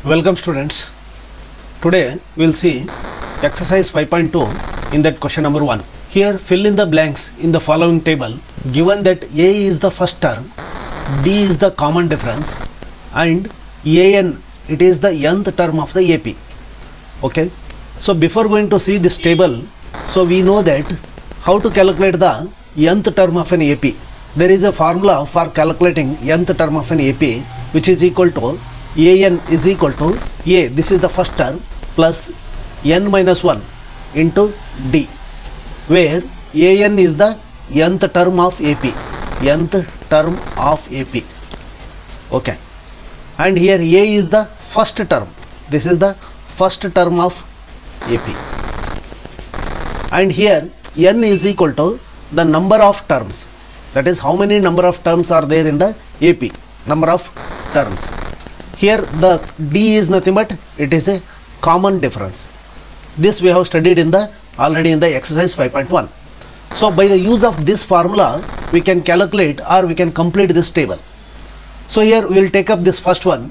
Welcome students. Today we will see exercise 5.2 in that question number 1. Here fill in the blanks in the following table given that A is the first term, D is the common difference and AN it is the nth term of the AP. Okay. So before going to see this table, so we know that how to calculate the nth term of an AP. There is a formula for calculating nth term of an AP which is equal to AN is equal to A, this is the first term, plus N minus 1 into D, where AN is the nth term of AP, nth term of AP. Okay. And here A is the first term, this is the first term of AP. And here N is equal to the number of terms, that is how many number of terms are there in the AP, number of terms. Here the D is nothing but it is a common difference. This we have studied in the already in the exercise 5.1. So by the use of this formula we can calculate or we can complete this table. So here we will take up this first one.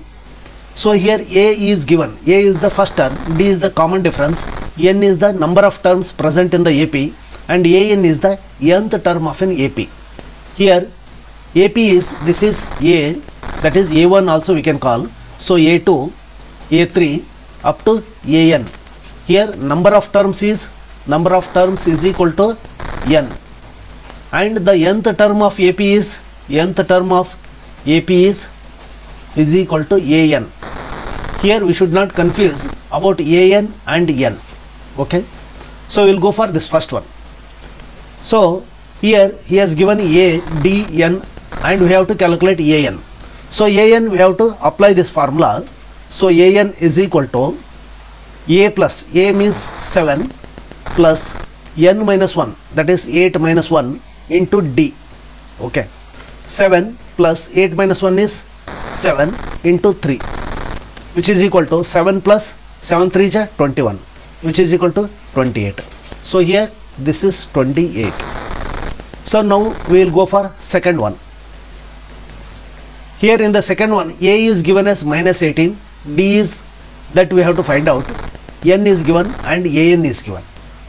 So here A is given, A is the first term, D is the common difference, N is the number of terms present in the AP and AN is the nth term of an AP. Here AP is, this is A, that is A1 also we can call. So A2, A3 up to AN. Here number of terms is equal to N. And the nth term of AP is, is equal to AN. Here we should not confuse about AN and N. Okay. So we will go for this first one. So here he has given A, D, N and we have to calculate AN. So AN we have to apply this formula. So AN is equal to A plus, A means 7 plus N minus 1, that is 8 minus 1 into D. Okay. 7 plus 8 minus 1 is 7 into 3, which is equal to 7 plus 7 3 is 21, which is equal to 28. So here this is 28. So now we will go for second one. Here in the second one, A is given as minus 18, D is that we have to find out, N is given and AN is given.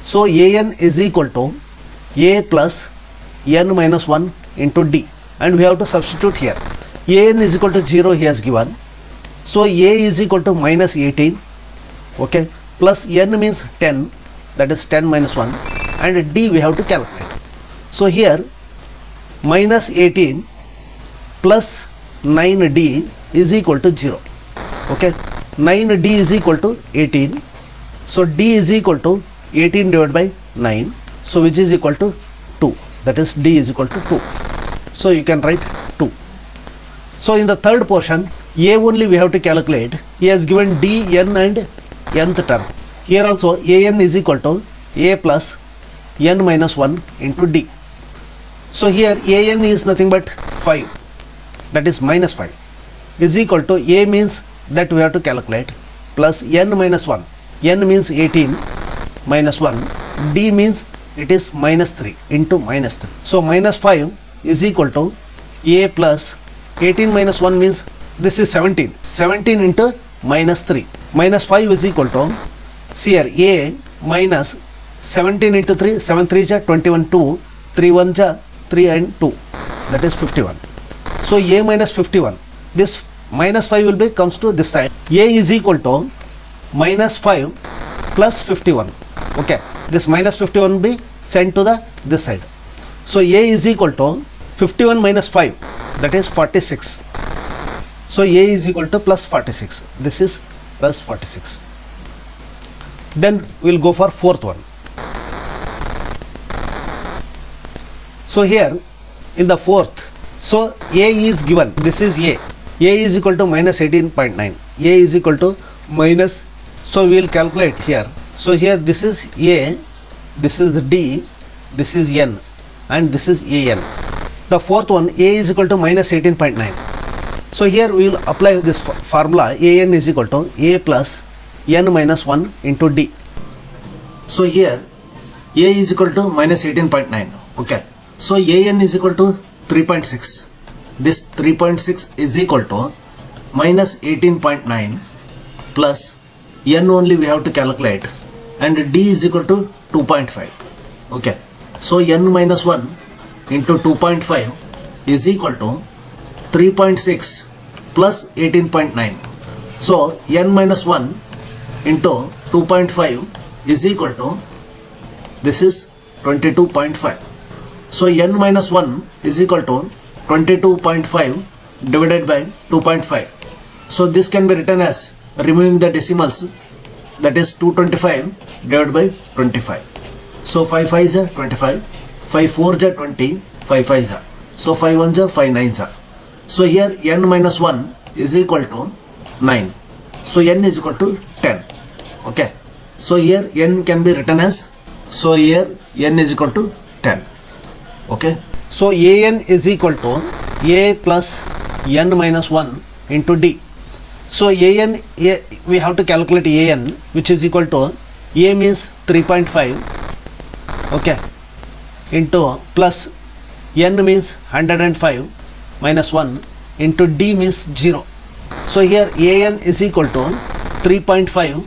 So AN is equal to A plus N minus 1 into D and we have to substitute here. AN is equal to 0 he has given. So A is equal to minus 18, okay, plus N means 10, that is 10 minus 1 and D we have to calculate. So here minus 18 plus 9D is equal to 0. Okay. 9D is equal to 18. So D is equal to 18 divided by 9. So which is equal to 2. That is D is equal to 2. So you can write 2. So in the third portion, A only we have to calculate. He has given D, N and nth term. Here also AN is equal to A plus N minus 1 into D. So here AN is nothing but 5. That is minus 5 is equal to A means that we have to calculate plus N minus 1. N means 18 minus 1. D means it is minus 3 into minus 3. So minus 5 is equal to A plus 18 minus 1 means this is 17. 17 into minus 3. Minus 5 is equal to, see here, A minus 17 into 3, 7 3 is 21, 2, 3 1 is 3 and 2. That is 51. So A minus 51, this minus 5 will be comes to this side. A is equal to minus 5 plus 51. Okay, this minus 51 will be sent to the this side. So A is equal to 51 minus 5, that is 46. So A is equal to plus 46. This is plus 46. Then we will go for fourth one. So here in the fourth, so A is given, this is A. A is equal to minus 18.9. A is equal to minus, so we will calculate here. So here this is A, this is D, this is N and this is AN. The fourth one, A is equal to minus 18.9. So here we will apply this formula. AN is equal to A plus N minus 1 into D. So here A is equal to minus 18.9. Okay. So AN is equal to 3.6. This 3.6 is equal to minus 18.9 plus n only we have to calculate, and d is equal to 2.5. Okay, so n minus 1 into 2.5 is equal to 3.6 plus 18.9. So n minus 1 into 2.5 is equal to, this is 22.5. So n minus 1 is equal to 22.5 divided by 2.5. So this can be written as, removing the decimals, that is 225 divided by 25. So 5 5s are 25, 5 4s are 20, 5 5s are. So 5 1s are 5 9s are. So here n minus 1 is equal to 9. So n is equal to 10. Okay. So here n can be written as, so here n is equal to 10. Okay. So an is equal to a plus n minus 1 into d. So we have to calculate an, which is equal to, a means 3.5, okay, into plus n means 105 minus 1 into d means 0. So here an is equal to 3.5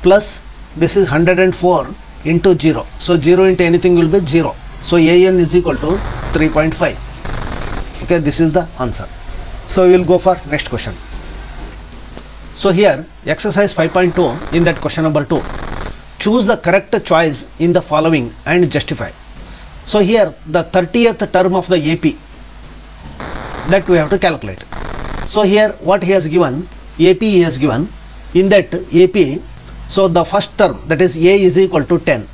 plus this is 104 into 0. So 0 into anything will be 0. So an is equal to 3.5. Okay, this is the answer. So we will go for next question. So here exercise 5.2, in that question number 2, choose the correct choice in the following and justify. So here the 30th term of the AP, that we have to calculate. So here what he has given, AP he has given, in that AP, so the first term, that is A is equal to 10,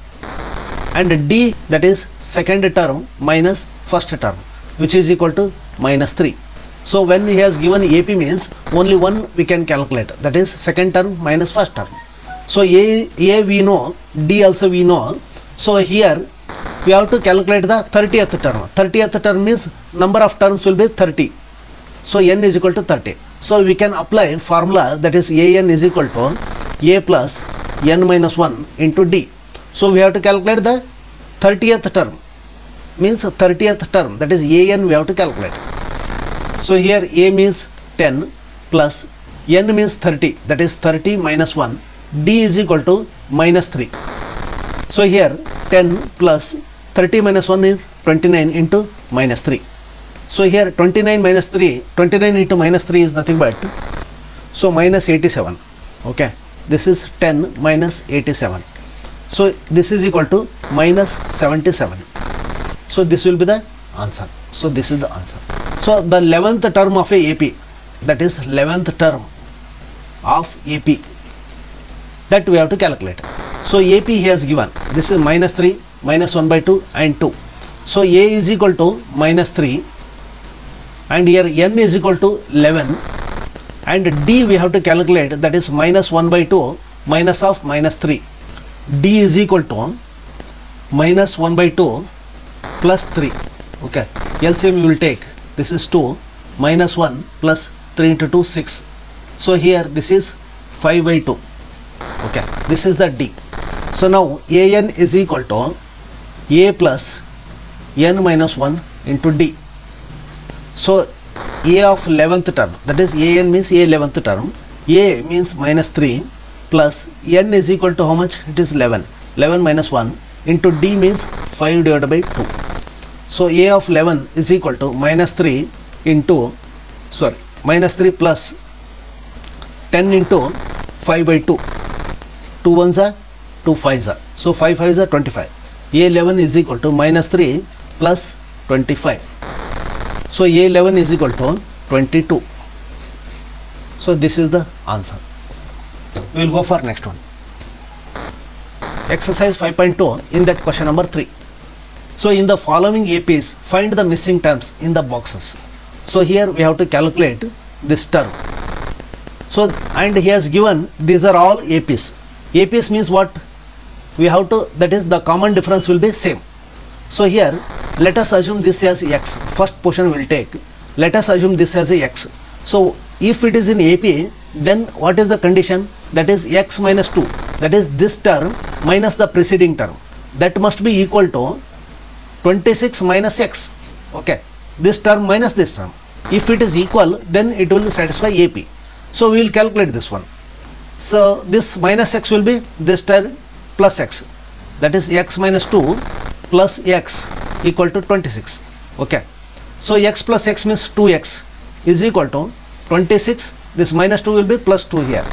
and D, that is second term minus first term, which is equal to minus 3. So when he has given AP means only one we can calculate, that is second term minus first term. So A we know, D also we know. So here we have to calculate the 30th term. 30th term means number of terms will be 30. So n is equal to 30. So we can apply formula, that is an is equal to a plus n minus 1 into d. So we have to calculate the 30th term, means 30th term, that is an we have to calculate. So here a means 10 plus n means 30, that is 30 minus 1, d is equal to minus 3. So here 10 plus 30 minus 1 is 29 into minus 3. So here 29 minus 3, 29 into minus 3 is nothing but, so minus 87. Okay, this is 10 minus 87. So this is equal to minus 77. So this will be the answer. So this is the answer. So the 11th term of a AP, that is 11th term of AP, that we have to calculate. So AP he has given, this is minus 3, minus 1 by 2 and 2. So A is equal to minus 3, and here n is equal to 11, and D we have to calculate, that is minus 1 by 2 minus of minus 3. D is equal to minus 1 by 2 plus 3. Okay, LCM you will take, this is 2 minus 1 plus 3 into 2, 6. So here this is 5 by 2. Okay, this is the D. So now an is equal to a plus n minus 1 into d. So a of 11th term, that is an means a 11th term, a means minus 3 plus n is equal to how much? It is 11. 11 minus 1 into d means 5 divided by 2. So a of 11 is equal to minus 3 into, sorry, minus 3 plus 10 into 5 by 2. 2 ones are 2 5s are. So 5 5s are 25. A11 is equal to minus 3 plus 25. So A11 is equal to 22. So this is the answer. We will go for next one. Exercise 5.2, in that question number 3. So in the following APs, find the missing terms in the boxes. So here we have to calculate this term. So, and he has given, these are all APs. APs means what? We have to, that is the common difference will be same. So here let us assume this as x. First portion will take, let us assume this as a x. So if it is in AP, then what is the condition? That is x minus 2, that is this term minus the preceding term, that must be equal to 26 minus x. Okay, this term minus this term. If it is equal, then it will satisfy AP. So we will calculate this one. So this minus x will be this term plus x, that is x minus 2 plus x equal to 26. Okay, so x plus x means 2x is equal to 26. This minus 2 will be plus 2 here.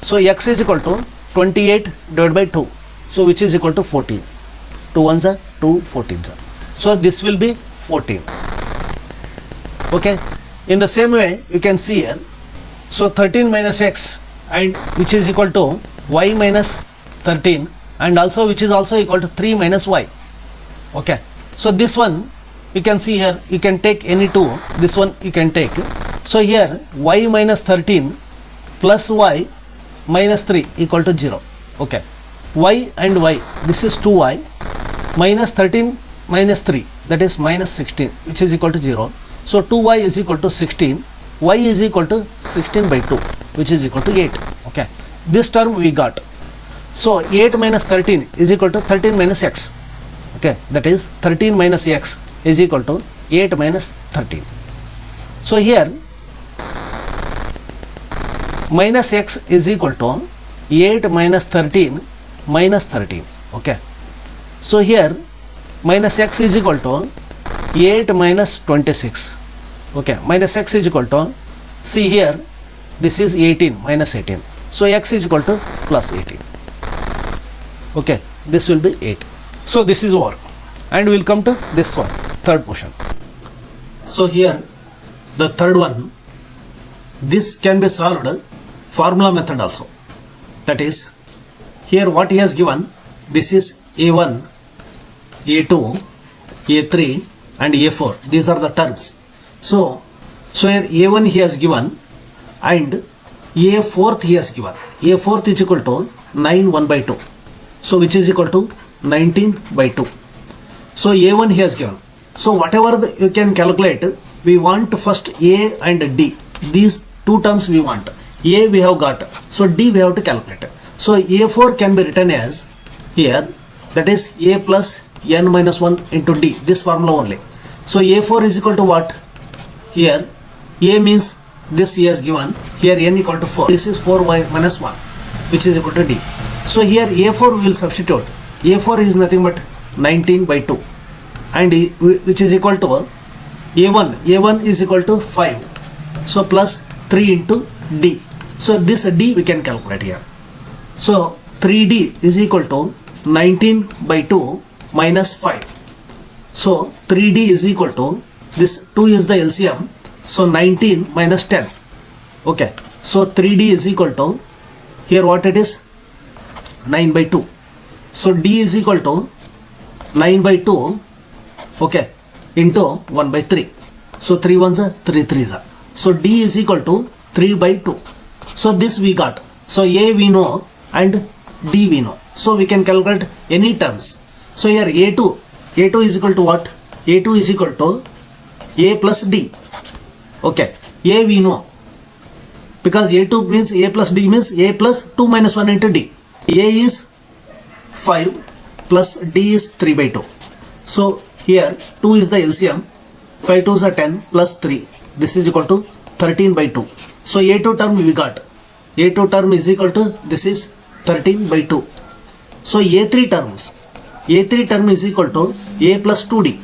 So x is equal to 28 divided by 2. So which is equal to 14. 2 ones are 2 14s are. So this will be 14. Okay, in the same way you can see here. So 13 minus x and which is equal to y minus 13, and also which is also equal to 3 minus y. Okay, so this one you can see here, you can take any two, this one you can take. So here y minus 13 plus y minus 3 equal to 0. Okay, y and y, this is 2y minus 13 minus 3, that is minus 16, which is equal to 0. So 2y is equal to 16, y is equal to 16 by 2, which is equal to 8. Okay, this term we got. So 8 minus 13 is equal to 13 minus x. Okay, that is 13 minus x is equal to 8 minus 13. So here minus x is equal to 8 minus 13 minus 13. Okay, so here minus x is equal to 8 minus 26. Okay, minus x is equal to, see here, this is 18 minus 18. So x is equal to plus 18. Okay, this will be 8. So this is over, and we will come to this one, third portion. So here the third one, this can be solved formula method also. That is, here what he has given, this is a1, a2, a3 and a4. These are the terms. So here a1 he has given and a4th he has given. a4th is equal to 9 1 by 2. So which is equal to 19 by 2. So a1 he has given. So whatever you can calculate, we want first a and d. These two terms we want. A we have got. So d we have to calculate. So a4 can be written as here, that is a plus n minus 1 into d. This formula only. So a4 is equal to what? Here a means this he has given, here n equal to 4. This is 4y minus 1, which is equal to d. So here a4 we will substitute. a4 is nothing but 19 by 2, and which is equal to a1. a1 is equal to 5. So plus 3 into d. So this d we can calculate here. So 3d is equal to 19 by 2 minus 5. So 3d is equal to, this 2 is the LCM, so 19 minus 10. Okay, so 3d is equal to, here what it is, 9 by 2. So d is equal to 9 by 2, okay, into 1 by 3. So 3 ones are 3 3s are. So d is equal to 3 by 2. So this we got. So a we know and d we know. So we can calculate any terms. So here a2 is equal to what? a2 is equal to a plus d. Okay, a we know, because a2 means a plus d means a plus 2 minus 1 into d. A is 5 plus d is 3 by 2. So here 2 is the LCM, 5 2s are 10 plus 3. This is equal to 13 by 2. So a2 term we got. a2 term is equal to, this is 13 by 2. So a3 term is equal to a plus 2d.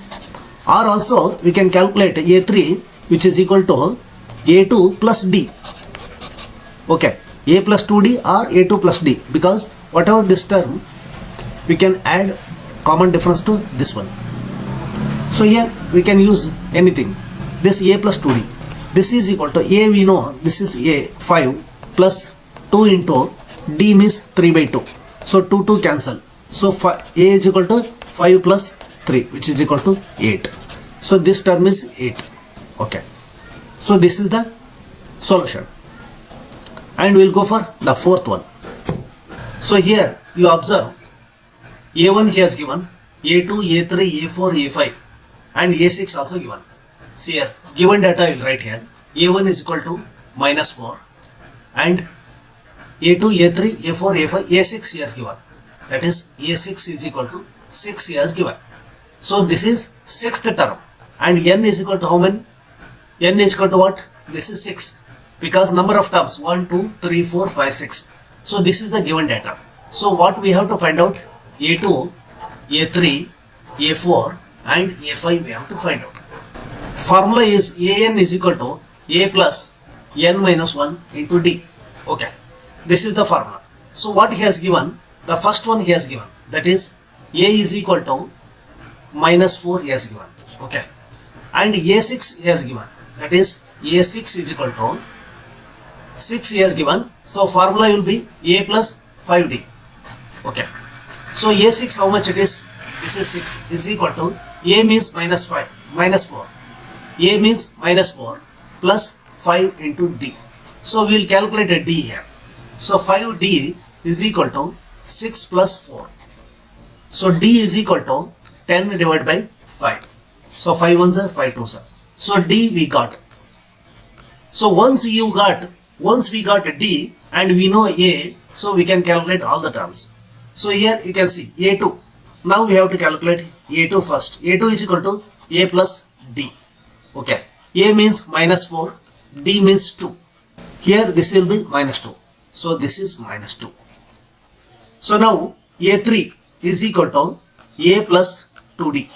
Or also we can calculate a3, which is equal to a2 plus d. Okay, a plus 2d or a2 plus d, because whatever this term, we can add common difference to this one. So here we can use anything. This a plus 2d, this is equal to a we know, this is a 5 plus 2 into d means 3 by 2. So 2 2 cancel. So a is equal to 5 plus 3, which is equal to 8. So this term is 8. Okay, so this is the solution, and we'll go for the fourth one. So here you observe a1 he has given, a2, a3, a4, a5 and a6 also given. See here, given data I will write here. a1 is equal to minus 4 and a2, a3, a4, a5, a6 he has given. That is a6 is equal to 6 he has given. So this is sixth term, and n is equal to how many? N is equal to what? This is 6, because number of terms 1, 2, 3, 4, 5, 6. So this is the given data. So what we have to find out? A2, A3, A4 and A5 we have to find out. Formula is AN is equal to A plus N minus 1 into D. Okay. This is the formula. So what he has given? The first one he has given. That is A is equal to minus 4 he has given. Okay. And A6 he has given. That is A6 is equal to 6 he has given. So formula will be A plus 5D. Okay. So A6 how much it is? This is 6 is equal to A means minus 5 minus 4. A means minus 4 plus 5 into D. So we will calculate a D here. So 5D is equal to 6 plus 4. So D is equal to 10 divided by 5. So 5 ones are 5 twos are. So D we got. So once we got D and we know A, so we can calculate all the terms. So here you can see A2. Now we have to calculate A2 first. A2 is equal to A plus D. Okay. A means minus 4. D means 2. Here this will be minus 2. So this is minus 2. So now A3 is equal to A plus 2D.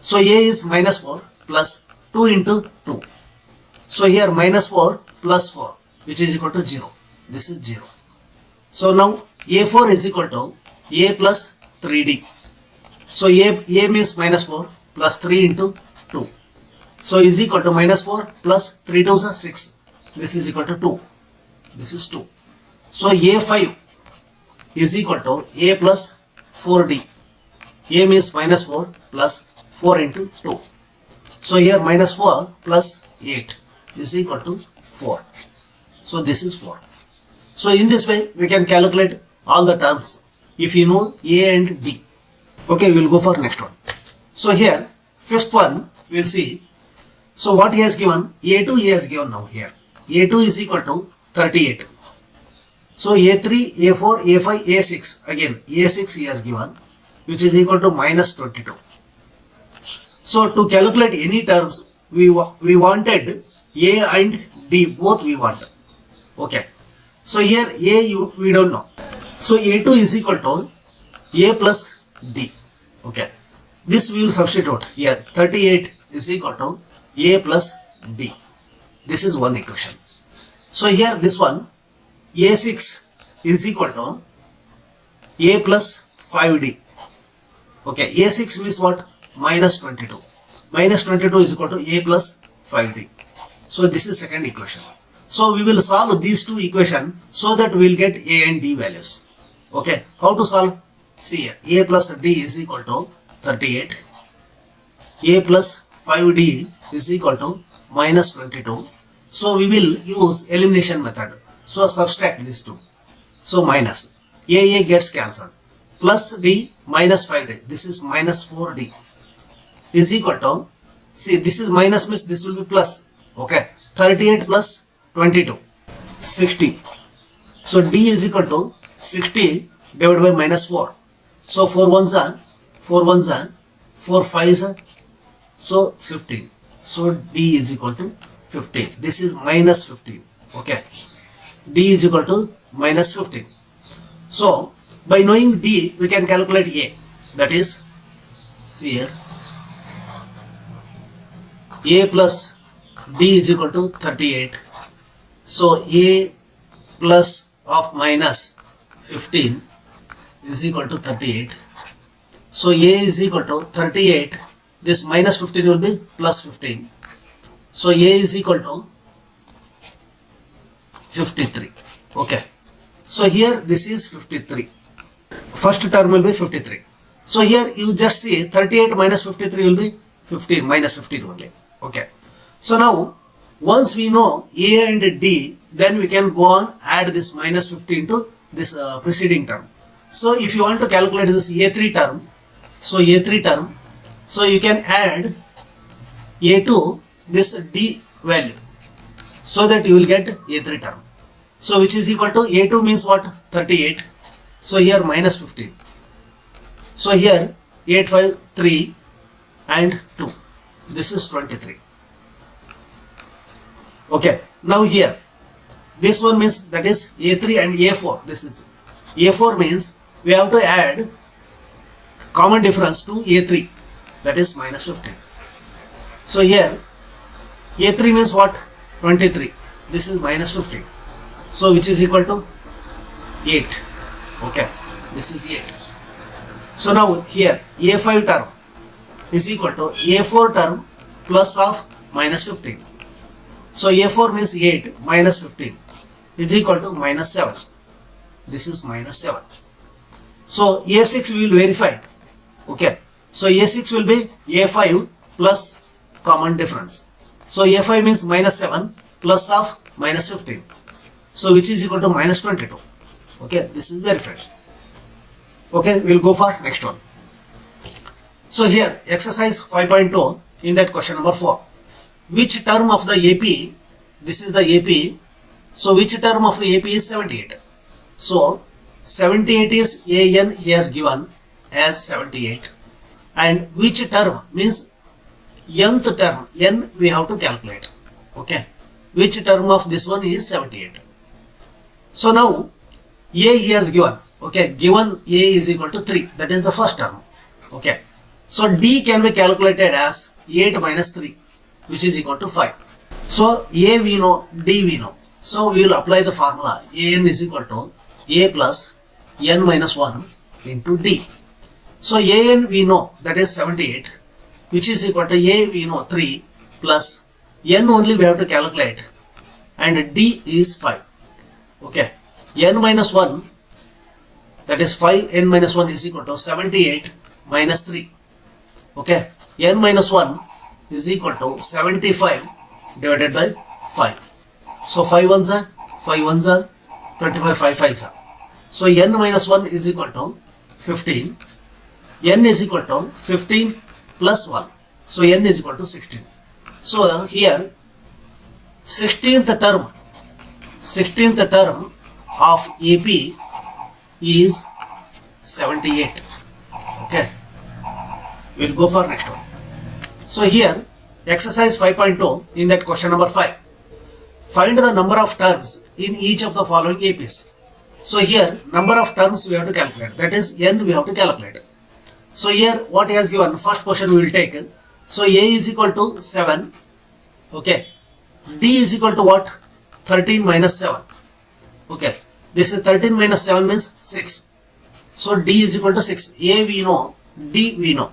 So A is minus 4 plus 2 into 2. So here minus 4 plus 4 which is equal to 0. This is 0. So now A4 is equal to A plus 3D. So A means minus 4 plus 3 into 2. So is equal to minus 4 plus 3 2s are 6. This is equal to 2. This is 2. So A5 is equal to A plus 4D. A means minus 4 plus 4 into 2. So here minus 4 plus 8 is equal to 4. So this is 4. So in this way we can calculate all the terms if you know A and D. Okay, we will go for next one. So here first one we will see. So what he has given? A2 he has given now here. A2 is equal to 38. So A3, A4, A5, A6. Again A6 he has given which is equal to minus 22. So to calculate any terms we wanted A and D both we want. Okay. So here A we don't know. So A2 is equal to A plus D. Okay. This we will substitute here. 38 is equal to A plus D. This is one equation. So here this one A6 is equal to A plus 5D. Okay, A6 means what? Minus 22. Minus 22 is equal to A plus 5D. So this is second equation. So we will solve these two equations so that we will get A and D values. Okay, how to solve? See here, A plus D is equal to 38. A plus 5D is equal to minus 22. So we will use elimination method. So subtract these two. So minus. A gets cancelled. Plus D minus 5D. This is minus 4D. Is equal to, see this is minus means this will be plus. Okay. 38 plus 22. 60. So D is equal to 60 divided by minus 4. So 4 ones are 4 5s are, so 15. So D is equal to 15. This is minus 15. Okay. D is equal to minus 15. So by knowing D we can calculate A. That is, see here, A plus D is equal to 38. So A plus of minus 15 is equal to 38. So A is equal to 38. This minus 15 will be plus 15. So A is equal to 53. Okay. So here this is 53. First term will be 53. So here you just see 38 minus 53 will be 15, minus 15 only. Okay. So now once we know A and D, then we can go on add this minus 15 to this preceding term. So if you want to calculate this A3 term, so A3 term, so you can add A to this D value so that you will get A3 term. So which is equal to A2 means what? 38. So here minus 15. So here 8, 5, 3 and 2. This is 23. Okay. Now here This one means that is A3 and A4. This is A4 means we have to add common difference to A3, that is minus 15. So here A3 means what? 23. This is minus 15. So which is equal to 8. Okay, this is 8. So now here A5 term is equal to A4 term plus of minus 15. So A4 means 8 minus 15 is equal to minus 7. This is minus 7. So A6 we will verify. Okay. So A6 will be A5 plus common difference. So A5 means minus 7 plus of minus 15. So which is equal to minus 22. Okay. This is verified. Okay. We will go for next one. So here exercise 5.2 in that question number 4. Which term of the AP, this is the AP. So which term of the AP is 78? So 78 is AN he has given as 78. And which term means nth term, n we have to calculate. Okay. Which term of this one is 78? So now A he has given. Okay. Given A is equal to 3. That is the first term. Okay. So D can be calculated as 8 minus 3, which is equal to 5. So A we know, D we know. So we will apply the formula AN is equal to A plus N minus 1 into D. So AN we know, that is 78, which is equal to A we know 3 plus N only we have to calculate, and D is 5. Okay. N minus 1, that is 5, N minus 1 is equal to 78 minus 3. Okay. N minus 1 is equal to 75 divided by 5. So 5 ones are 5 ones are 25, 5 5s are. So N minus 1 is equal to 15. N is equal to 15 plus 1. So N is equal to 16. So here 16th term of AP is 78. Okay. We'll go for next one. So here exercise 5.2 in that question number 5. Find the number of terms in each of the following APs. So here number of terms we have to calculate. That is n we have to calculate. So here what he has given, first question we will take. So A is equal to 7. Okay. D is equal to what? 13 minus 7. Okay. This is 13 minus 7 means 6. So D is equal to 6. A we know, D we know.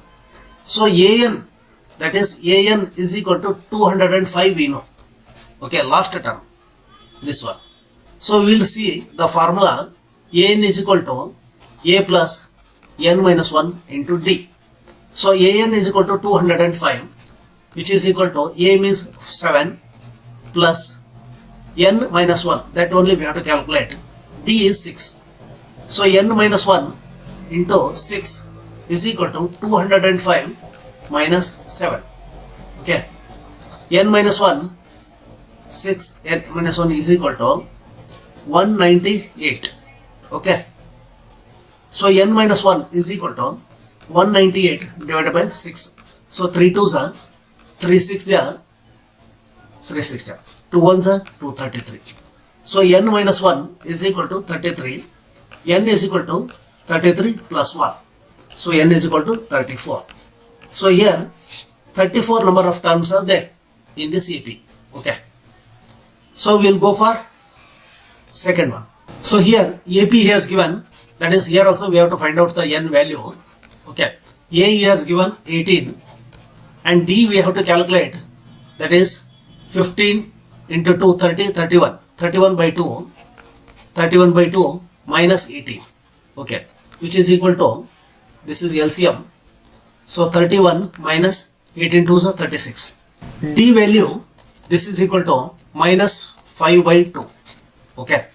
So AN, that is AN is equal to 205 we know. Okay, last term, this one. So we will see the formula AN is equal to A plus N minus 1 into D. So AN is equal to 205, which is equal to A means 7 plus N minus 1, that only we have to calculate. D is 6. So N minus 1 into 6 is equal to 205 minus 7. Okay. N minus 1, 6, N minus 1 is equal to 198. Okay. So N minus 1 is equal to 198 divided by 6. So 3 2s are 3 6 are 3 6 are 2 1s are 233. So N minus 1 is equal to 33. N is equal to 33 plus 1. So N is equal to 34. So here 34 number of terms are there in this AP. Okay. So we will go for second one. So here AP has given, that is here also we have to find out the N value. Okay. A has given 18 and D we have to calculate, that is 15 into 2 30 31. 31 by 2 minus 18. Okay. Which is equal to, this is LCM. So 31 minus 18 2 is 36. D value, this is equal to minus 5 by 2. Okay.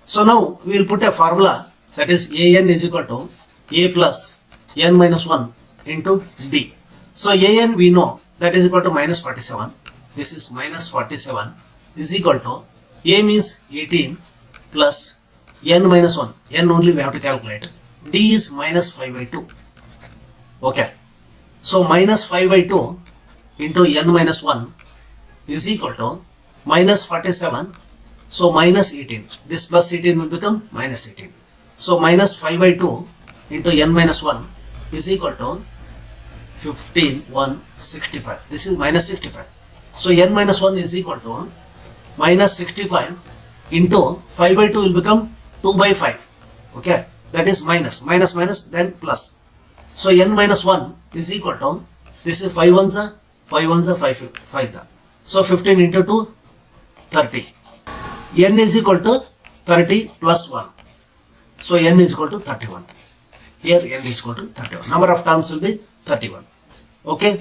So now we will put a formula, that is AN is equal to A plus N minus 1 into D. So AN we know, that is equal to minus 47. This is minus 47 is equal to A means 18 plus N minus 1. N only we have to calculate. D is minus 5 by 2. Okay. So minus 5 by 2 into N minus 1 is equal to minus 47 So minus 18. This plus 18 will become minus 18. So minus 5 by 2 into n minus 1 is equal to 15, 1, 65. This is minus 65. So n minus 1 is equal to minus 65 into 5 by 2 will become 2 by 5. Okay, that is minus, minus, minus, then plus. So n minus 1 is equal to, this is 5 ones are, 5 ones are, 5 5s are. So 15 into 2, 30. N is equal to 30 plus 1. So n is equal to 31. Here n is equal to 31. Number of terms will be 31. Okay.